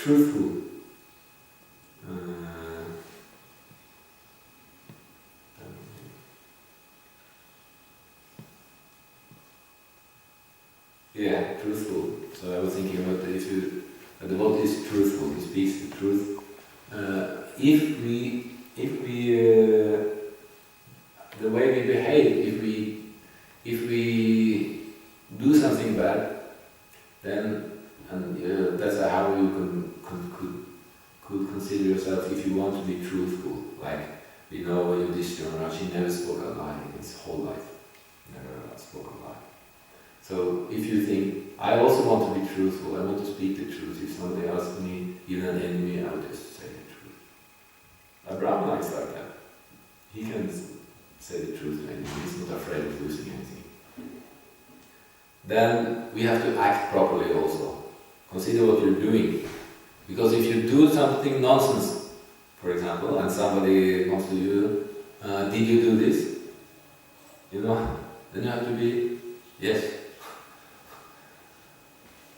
truthful. Yeah, truthful. So I was thinking about if a devotee is truthful, he speaks the truth. If we, the way we behave, if we do something bad, then, and that's how you could consider yourself if you want to be truthful. Like, we know Yudhishthira Maharaj, he never spoke a lie in his whole life. Never spoke a lie. So if you think, I also want to be truthful, I want to speak the truth. If somebody asks me, even an enemy, I would just say the truth. A Brahmana is like that. He can say the truth to anyone. He's not afraid of losing anything. Then we have to act properly also. Consider what you're doing. Because if you do something nonsense, for example, and somebody comes to you, did you do this? You know, then you have to be, yes.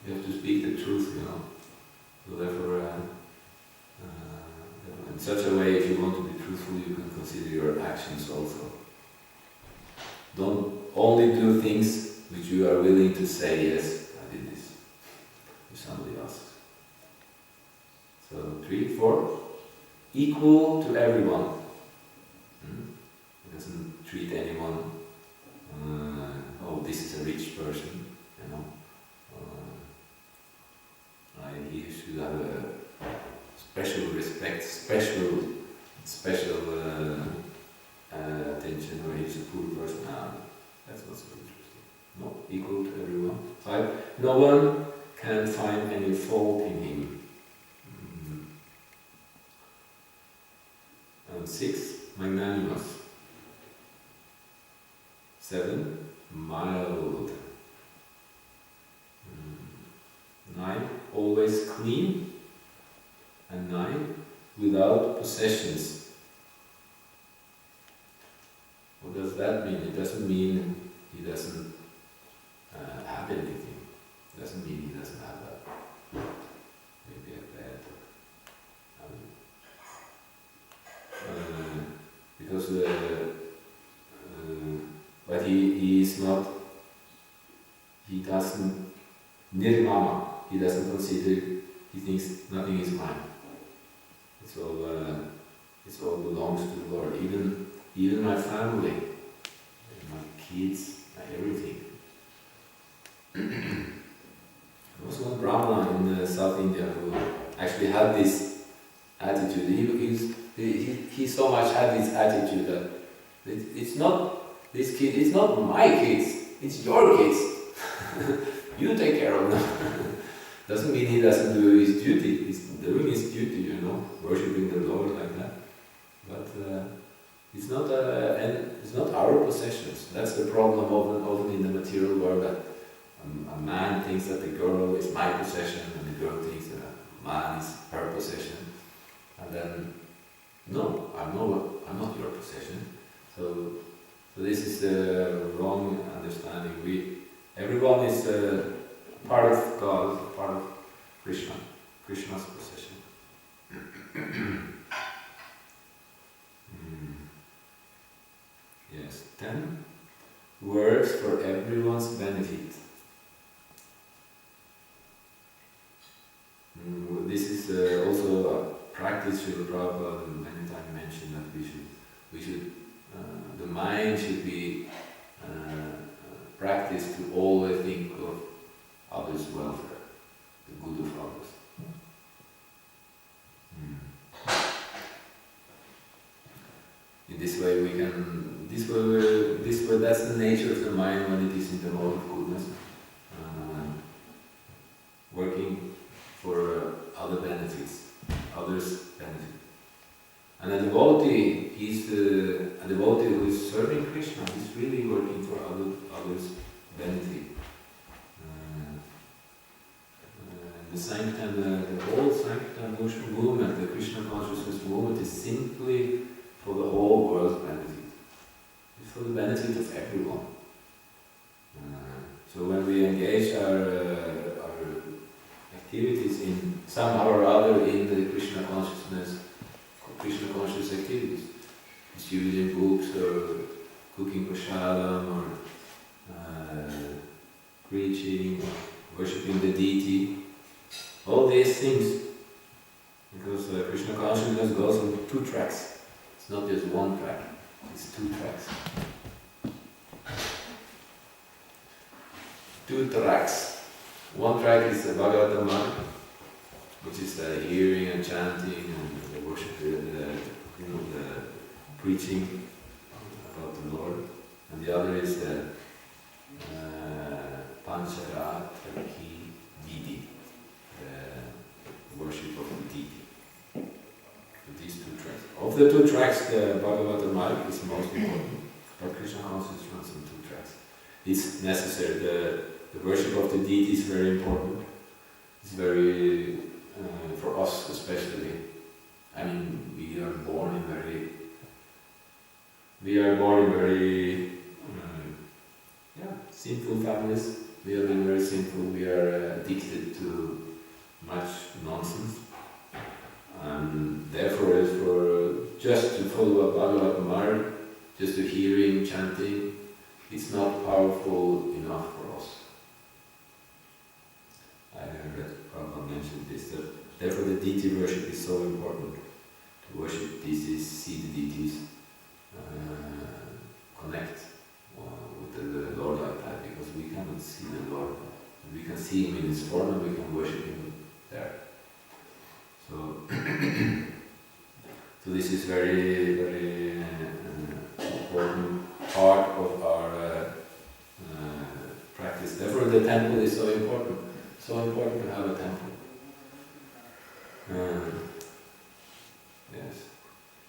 You have to speak the truth, you know. So therefore, in such a way, if you want to be truthful, you can consider your actions also. Don't only do things which you are willing to say, yes, I did this, if somebody asks. So 3, 4, equal to everyone. He doesn't treat anyone, oh, this is a rich person, you know. He should have a special respect, special attention, or he's a poor person. That's not so interesting. No, equal to everyone. 5, no one can find any fault in him. And 6, magnanimous. 7, mild. 9, always clean. And 9, without possessions. What does that mean? It doesn't mean he doesn't have anything. It doesn't mean he doesn't have maybe a bed. Because but he is not, he doesn't, nirmama, he doesn't consider, he thinks nothing is mine. It all belongs to the Lord. Even my family, my kids, my everything. There was one Brahmana in South India who actually had this attitude. He so much had this attitude that it's not this kid, it's not my kids, it's your kids. You take care of them. Doesn't mean he doesn't do his duty. He's doing his duty, you know, worshipping the Lord like that. But it's not our possessions. That's the problem often in the material world, that a man thinks that the girl is my possession, and the girl thinks that a man is her possession. And then, no, I'm not your possession. So this is the wrong understanding. Everyone is part of God, part of Krishna, Krishna's possession. Yes, 10 works for everyone's benefit. This is also a practice Srila Prabhupada many times mentioned, that we should the mind should be practiced to always think of others' welfare, the good of others. In this way we can, this way that's the nature of the mind when it is in the mode of goodness, working for other benefits, others' benefit. And a devotee, a devotee who is serving Krishna, is really working for others' benefit. The Sankirtan, the whole Sankirtan movement, the Krishna consciousness movement, is simply for the whole world's benefit. It's for the benefit of everyone. So when we engage our activities in somehow or other other in the Krishna consciousness, Krishna conscious activities. Distributing books or cooking prasadam or preaching, worshipping the deity. All these things. Because Krishna consciousness goes on 2 tracks. It's not just 1 track, it's 2 tracks. 2 tracks. 1 track is the Bhagavatam, which is the hearing and chanting and the worship, the preaching about the Lord. And the other is the Pancharatra Ki Didi, the worship of the deity. So these 2 tracks. Of the 2 tracks, the Bhagavatam is most important, but Krishna consciousness runs on 2 tracks. It's necessary. The worship of the deity is very important. It's very, for us especially. I mean, we are born in very sinful families. We are very sinful. We are addicted to much nonsense. And therefore, for just to follow Bhagavatam, just to hearing, chanting, it's not powerful enough for us. I read Prabhupada mentioned this, that therefore the deity worship is so important. To worship deities, see the deities, connect with the Lord like that, because we cannot see the Lord. We can see Him in His form and we can worship Him there. So, so this is very, very important part of our practice. Therefore the temple is so important. So important to have a temple. Yes.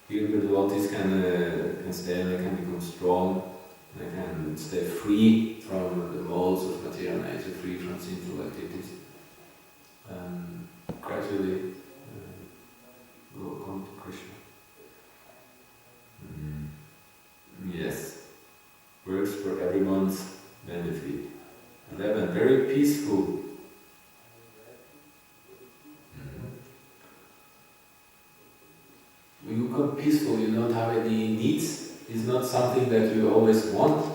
Here the devotees can stay and they can become strong, they can stay free from the molds of material nature, free from sinful activities, and gradually will come to Krishna. Yes. Works for everyone's benefit. 11. Very peaceful. When you become peaceful, you don't have any needs. It's not something that you always want.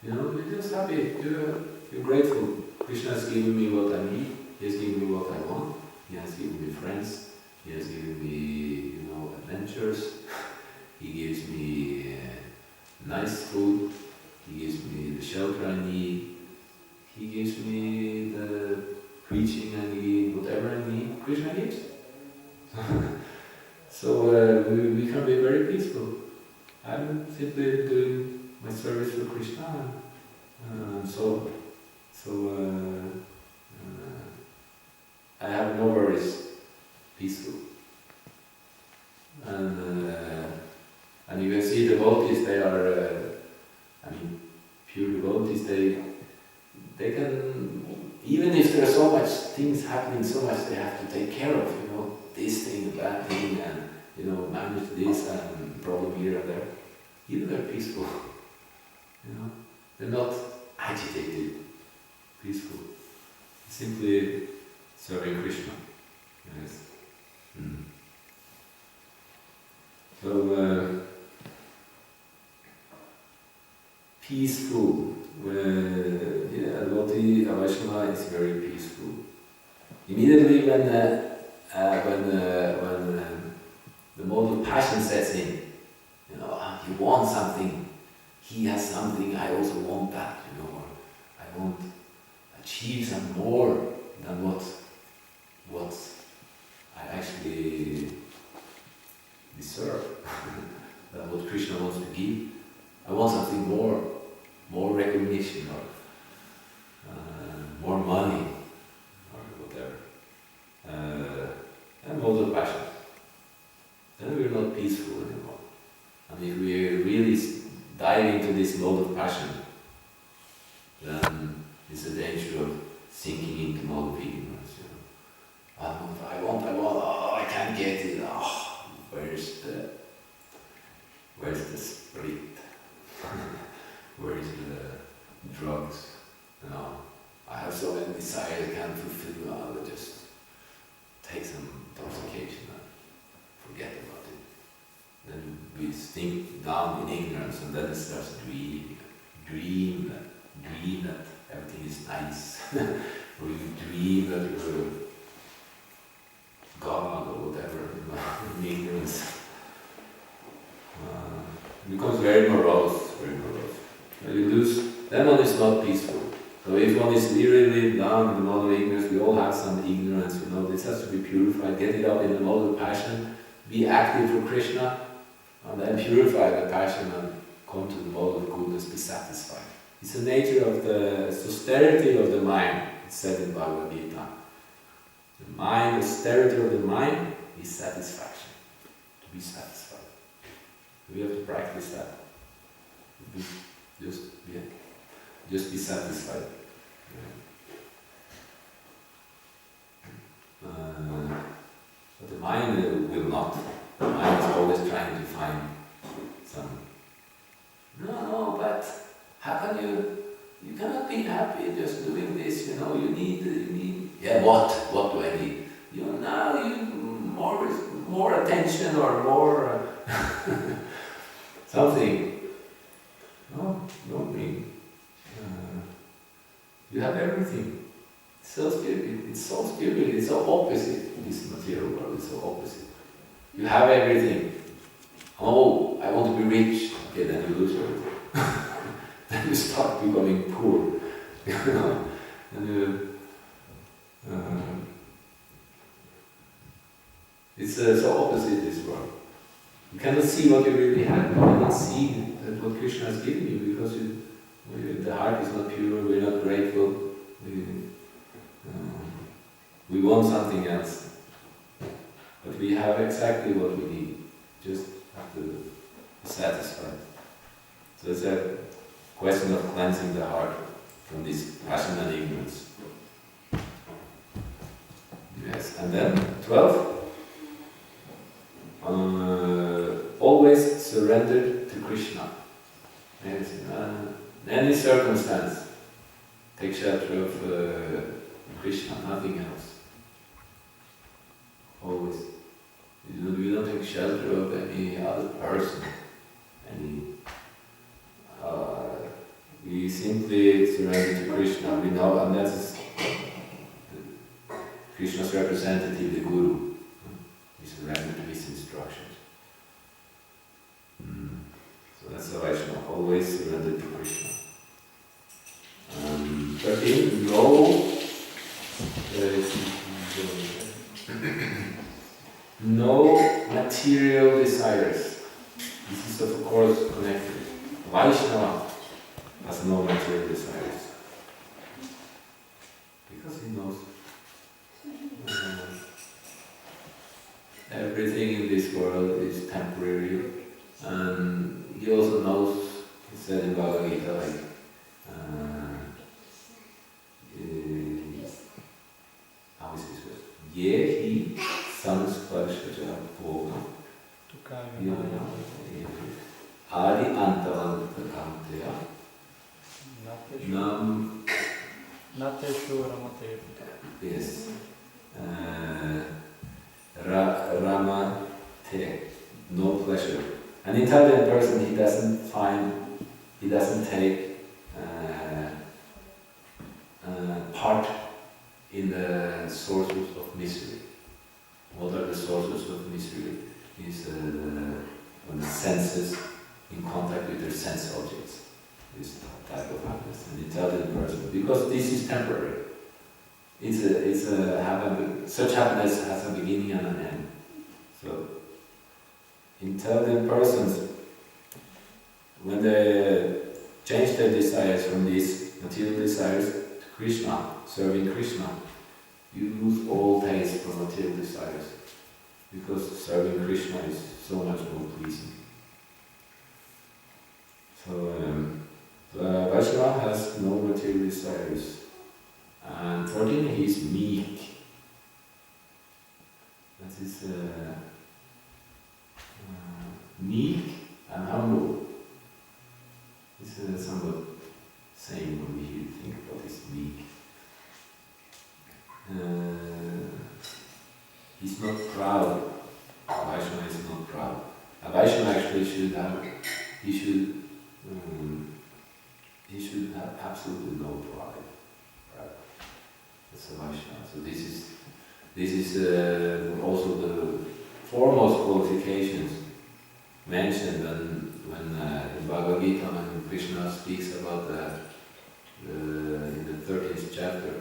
You're just happy. You're grateful. Krishna has given me what I need. He has given me what I want. He has given me friends. He has given me, adventures. He gives me nice food. He gives me the shelter I need. He gives me the preaching I need, whatever I need, Krishna gives. So we can be very peaceful. I'm simply doing my service for Krishna. I have no worries. Peaceful. And you can see devotees, they are, pure devotees, they can, even if there are so much things happening, so much they have to take care of, this thing, that thing, and, manage this and problem here and there. Even they're peaceful, they're not agitated, peaceful, simply serving Krishna. Yes. So, peaceful. Devotee Vaishnava is very peaceful. Immediately when the mode of passion sets in, he wants something, he has something, I also want that, or I want to achieve some more than what I actually deserve, than what Krishna wants to give. I want something more recognition, or more money, or whatever. And mode of passion. Then we're not peaceful anymore. And if we really dive into this mode of passion, then there's a danger of sinking into mode of ignorance. I want, I can't get it. Where's the sprit? Where's the drugs? I have so many desires I can't fulfill. I will just take sink down in ignorance, and then it starts dream that everything is nice, or you dream that you're God or whatever, in ignorance. It becomes very morose, very morose. You lose, then one is not peaceful. So if one is really down in the mode of ignorance, we all have some ignorance, this has to be purified, get it up in the mode of passion, be active for Krishna, and then purify the passion and come to the mode of goodness, be satisfied. It's the nature of the austerity of the mind, it's said in Bhagavad Gita. The mind, austerity of the mind is satisfaction, to be satisfied. We have to practice that. Just be satisfied. But the mind will not. The mind is always trying to find some. No, but how can you cannot be happy just doing this, you need. Yeah, what do I need? Now you more attention or more something. No, don't need. You have everything. It's so stupid. It's so opposite. This material world is so opposite. You have everything. Oh, I want to be rich. Okay, then you lose everything. Then you start becoming poor. And it's so opposite this world. You cannot see what you really have. You cannot see what Krishna has given you because the heart is not pure. We're not grateful. We want something else, but we have exactly what we need. Just have to be satisfied. So it's a question of cleansing the heart from this passion and ignorance. Yes, and then 12. Always surrendered to Krishna. In any circumstance, take shelter of Krishna, nothing else. Always. We don't take shelter of any other person. We simply surrender to Krishna. We know, and that's Krishna's representative, the Guru. We surrender to his instructions. So that's the Vaishnava, always surrender to Krishna. 13, no material desires. This is of course connected. Vaishnava has no material desires. Because he knows everything in this world is temporary, and he also knows, he said in Bhagavad Gita, how is this word? Yehi samsparshaja bhoga adi antavantakamteya nam Nateshura. Yes. Ramate, no pleasure. An intelligent person, he doesn't take part in the sources of misery. What are the sources of misery? Is when the senses in contact with their sense objects. This type of happiness. An intelligent person, because this is temporary. Such happiness has a beginning and an end. So, intelligent persons, when they change their desires from these material desires to Krishna, serving Krishna, you lose all taste for material desires, because serving Krishna is so much more pleasing. So, Vaishnava has no material desires. And 14, he is meek. That is meek and humble. This is somewhat same when we think about this meek. He's not proud. Vaishnava is not proud. A Vaishnava actually should have, he should have absolutely no pride. Right? That's a Vaishnava. So this is also the foremost qualifications mentioned when in Bhagavad Gita, when Krishna speaks about in the 13th chapter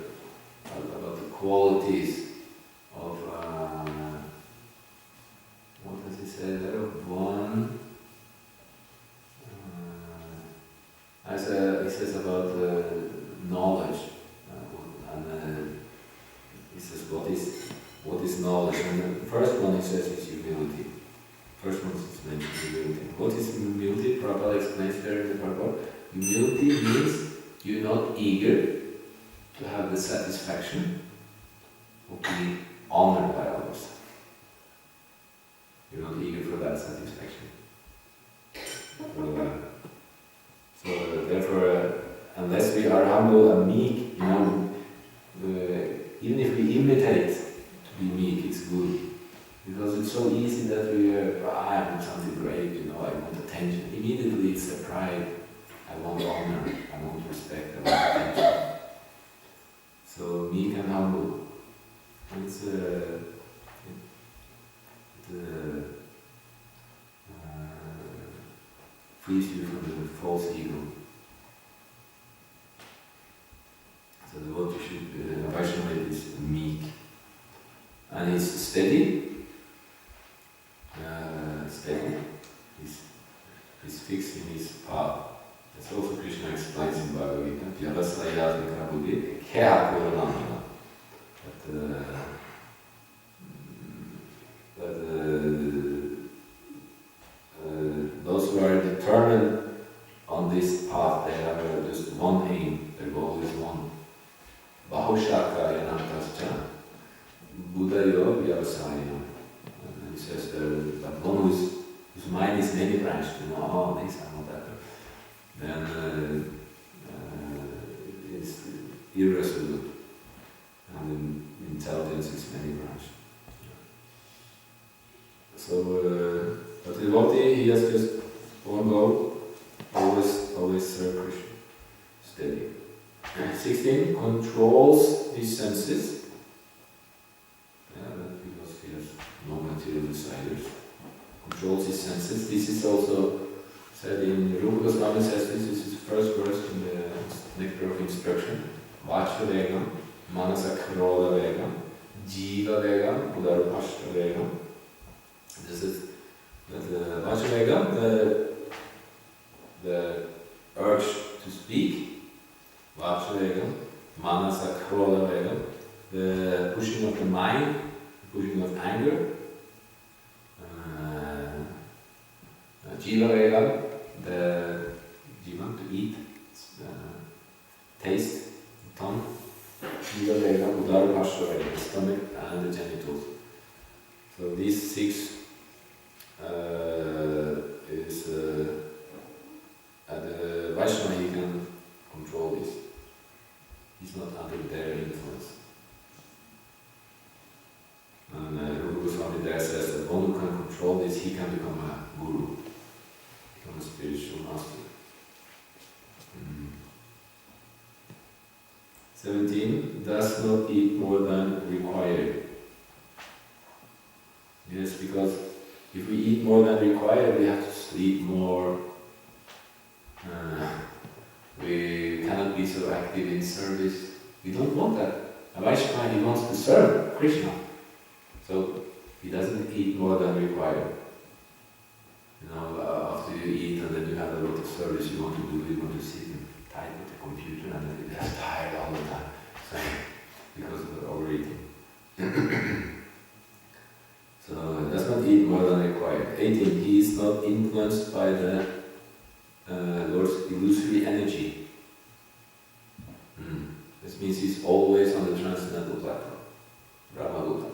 about the qualities of what does he say there? One. He says about knowledge, and he says what is knowledge. And the first one he says is humility. First one is mentioned humility. What is humility? Prabhupada explains there in the Prabhupada. Humility means you're not eager to have the satisfaction of being honored by others. You're not eager for that satisfaction. So therefore, unless we are humble and meek, even if we imitate to be meek, it's good. Because it's so easy that we I want something great, I want attention. Immediately it's a pride. I want honor, I want respect, I want attention. So meek and humble. It's frees you from the false ego. So what you should, Vaishnava is meek. And he's steady. He's fixed in his path. That's also Krishna explains in Bhagavad Gita. Vyavasayatmika buddhi kya kuranamana. But those who are determined on this path, they have just one aim. Their goal is one. Bahushaka yanantascha buddhayo vyavasayam. And he says that one whose mind is many branched, this, I know that, then is irresolute, and intelligence is many branched. So, but the devotee, he has just one goal, always serve Krishna, steady. 16, controls his senses, because he has no material desires. Controls his senses. This is also said in Rupa Goswami says this is his first verse in the Nectar of Instruction. Vacha Vegam, Manasa Kroda Vegam, Jiva Vegam, Udarupashta Vegam. This is the Vacha Vegam, the urge to speak. Vacha Vegam, Manasa Kroda Vegam, the pushing of the mind, the pushing of anger. Jiva Vegam, the jiva, to eat, taste, tongue. Jiva Vegam, Udarupashta Vegam, the stomach and the genitals. So these 6 is the Vaishnava, he can control this. He's not under their influence. And Rupa Goswami there says that one who can control this, he can become a guru. Become a spiritual master. 17, does not eat more than required. Yes, because if we eat more than required, we have to sleep more. We cannot be so active in service. We don't want that. A Vaishnava, he wants to serve Krishna. So he doesn't eat more than required. After you eat and then you have a lot of service you want to do, you want to sit and type with the computer and then you're tired all the time. So, because of the overeating. So he does not eat more than required. 18. He is not influenced by the Lord's illusory energy. This means he's always on the transcendental platform. Brahma-bhuta.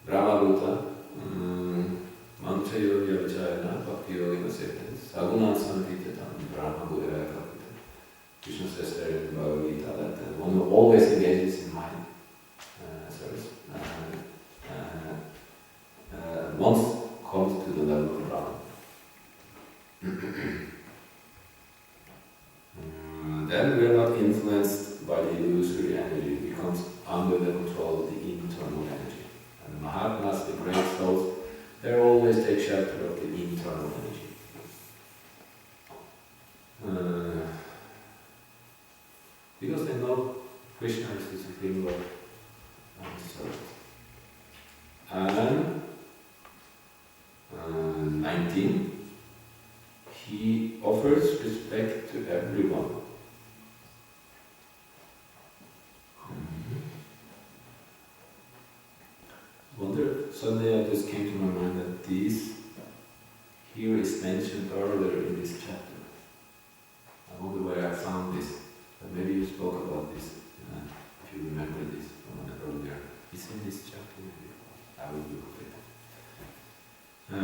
Brahma-bhuta. Mantra-yoga vichayana, bhakti-yoga vaseta. Sagunan sampitatam, Brahma-bhuta kapita. Krishna says there in Bhagavad Gita that one who always engages in mind service. once comes to the level of Brahman. Then we are not influenced by the illusory energy, it becomes under the control of the internal energy. And the Mahatmas, the great souls, they always take shelter of the internal energy. Because they know Krishna is the Supreme Lord and servant. And 19, he offers respect to everyone. Wonder, suddenly I just came to my mind that this here is mentioned earlier in this chapter. I wonder where I found this. But maybe you spoke about this, if you remember this from earlier. It's in this chapter, maybe. I will look at it.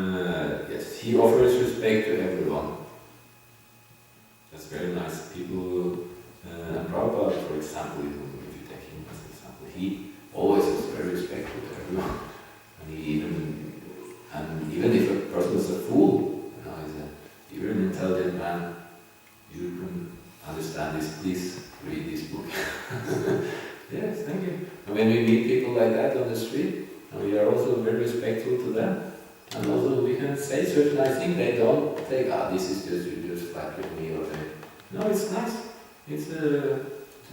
Yes, he offers respect to everyone. That's very nice. People, and Prabhupada, for example, if you take him as an example, he always is very respectful to everyone. And even if a person is a fool, you're an intelligent man, you can understand this, please read this book. Yes, thank you. And when we meet people like that on the street, we are also very respectful to them. And also we can say certain nice things. They don't think, this is just, you just flattering me, or no, it's nice. It's to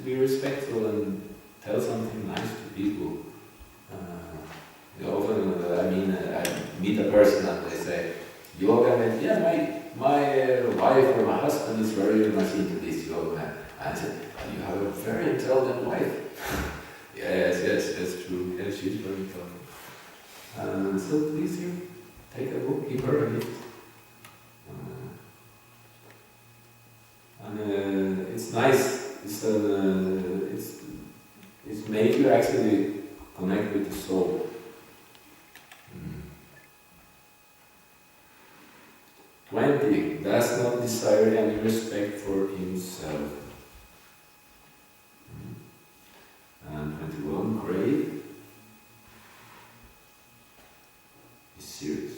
be respectful and tell something nice to people. Often, I meet a person and they say, yoga, my wife or my husband is very much into this yoga. I said, you have a very intelligent wife. yes, that's true. Yes, she's very intelligent. So please, you take a book, give her a gift. It's nice. It's made you actually connect with the soul. 20, does not desire any respect for himself. And 21, grave, is serious.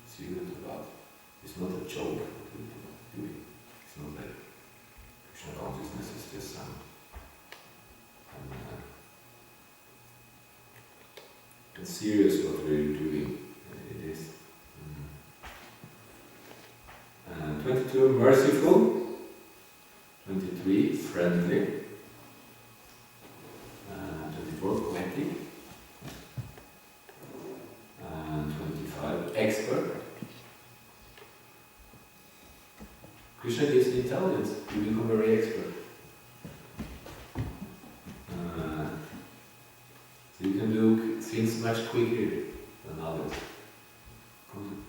Serious about it. It's not a joke what we're doing. It's not like Krishna consciousness is just it's serious what we're doing. It is. 22, merciful. 23, friendly. 24, poetic. And 25, expert. Krishna gives the intelligence, you become very expert. So you can do things much quicker than others.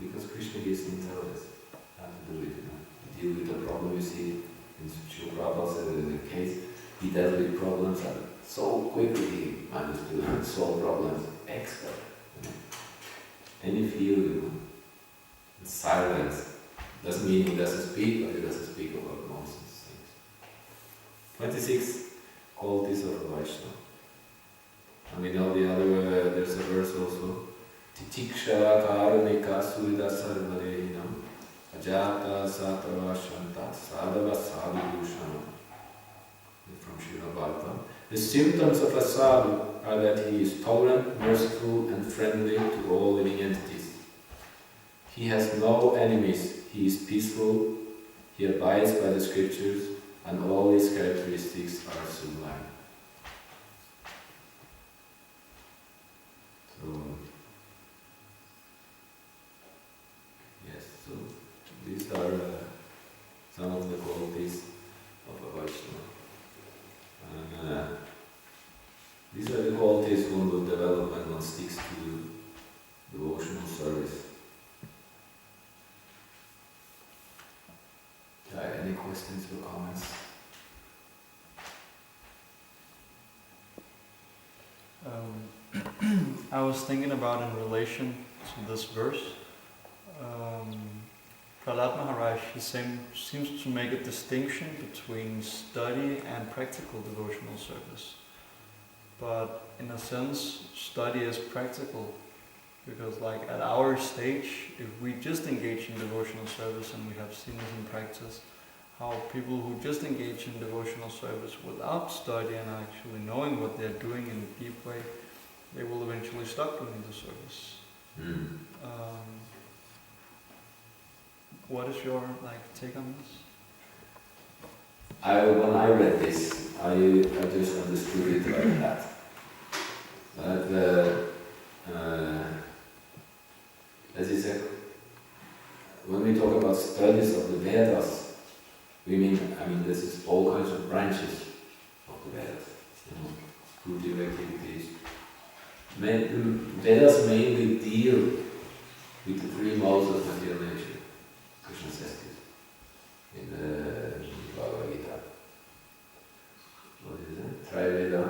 Because Krishna gives the intelligence. How to do it, deal with the problem. You see in Srila Prabhupada's case, he dealt with problems and so quickly he managed to solve problems. Expert. Any field, silence. Doesn't mean he doesn't speak, but he doesn't speak about nonsense things. 26 qualities of a Vaishnava. And we know the other, there's a verse also. Titiksha karunika surida sarvadehinam ajata satava shanta sadava sadhubhushana. From Srila Bhagavatam. The symptoms of a sadhu are that he is tolerant, merciful and friendly to all living entities. He has no enemies, he is peaceful, he abides by the scriptures, and all his characteristics are sublime. So these are some of the qualities of a Vaishnava. And these are the qualities one will develop when one sticks to devotional service. Any questions or comments? I was thinking about in relation to this verse, Prahlad Maharaj, he seems to make a distinction between study and practical devotional service. But in a sense, study is practical. Because like at our stage, if we just engage in devotional service, and we have seen this in practice, how people who just engage in devotional service without study and actually knowing what they're doing in a deep way, they will eventually stop doing the service. What is your take on this? When I read this, I just understood it like that. But as you said, when we talk about studies of the Vedas, I mean this is all kinds of branches of the Vedas, cultural activities. Vedas mainly deal with the three modes of material nature. Krishna says this in the Bhagavad Gita. What is it? Triveda.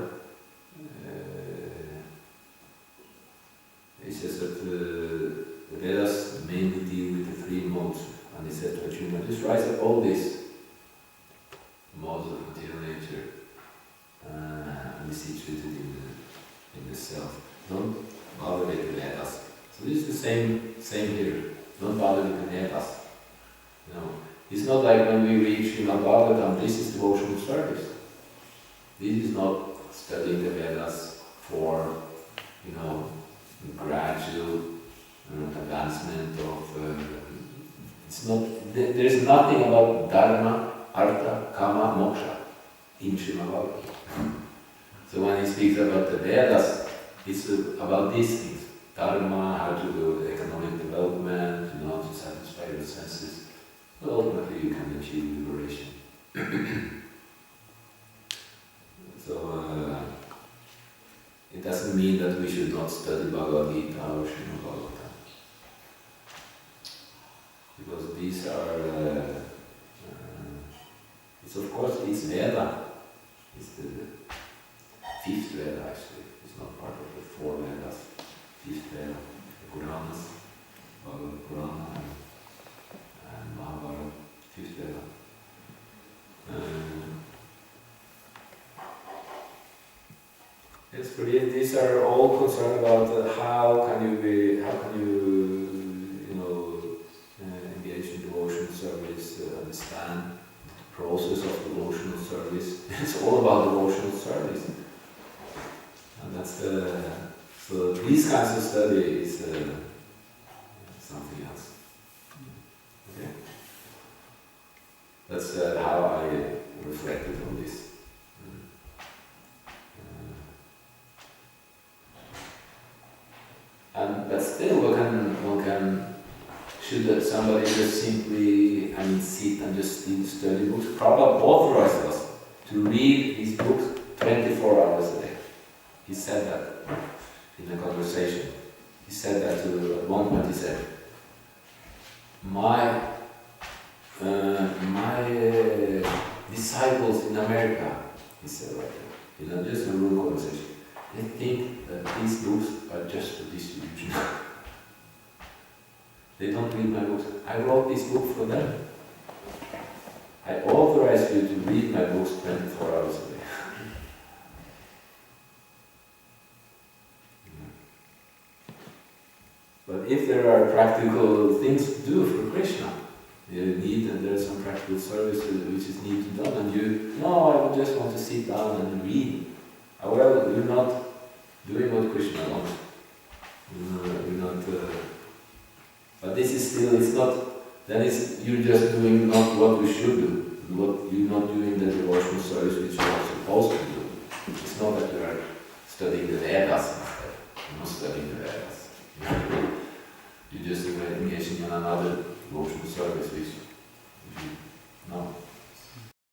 He says that the Vedas mainly deal with the three modes, and he said to Arjuna, just rise up all these modes of material nature and be situated in the self. Don't bother with the Vedas. So this is the same here. Don't bother with the Vedas. It's not like when we read Srimad Bhagavatam, this is devotional service. This is not studying the Vedas for, gradual advancement of. It's not. There's nothing about Dharma, Artha, Kama, Moksha in Srimad Bhagavatam. So when he speaks about the Vedas, it's about these things: Dharma, how to do economic development, to satisfy your senses. But ultimately, you can achieve liberation. So it doesn't mean that we should not study Bhagavad Gita or Srimad Bhagavatam, because these are. It's Veda. It's the fifth Veda actually. It's not part of the four Vedas. Fifth Veda, the Puranas, Bhagavad Purana and Mahabharata, fifth Veda. Yes, for these are all concerned about how can you engage in devotional service, understand the process of devotional service. It's all about devotional service, and that's so these kinds of study is something else. Okay, that's how I reflected on this. But still, one can should somebody just simply, sit and just study books? Prabhupada authorized us to read his books 24 hours a day. He said that in a conversation. He said that at one point. He said, "My disciples in America," he said right there, just a real conversation. They think that these books are just for distribution. They don't read my books. I wrote this book for them. I authorize you to read my books 24 hours a day. But if there are practical things to do for Krishna, and there's some practical service which is needed to be done, and I would just want to sit down and read. Well, you're not doing what Krishna wants. You're not. But this is still. It's not. Then you're just doing not what we should do. You're not doing the devotional service which you are supposed to do. It's not that you are studying the Vedas instead. You're not studying the Vedas. You're just engaging in another devotional service which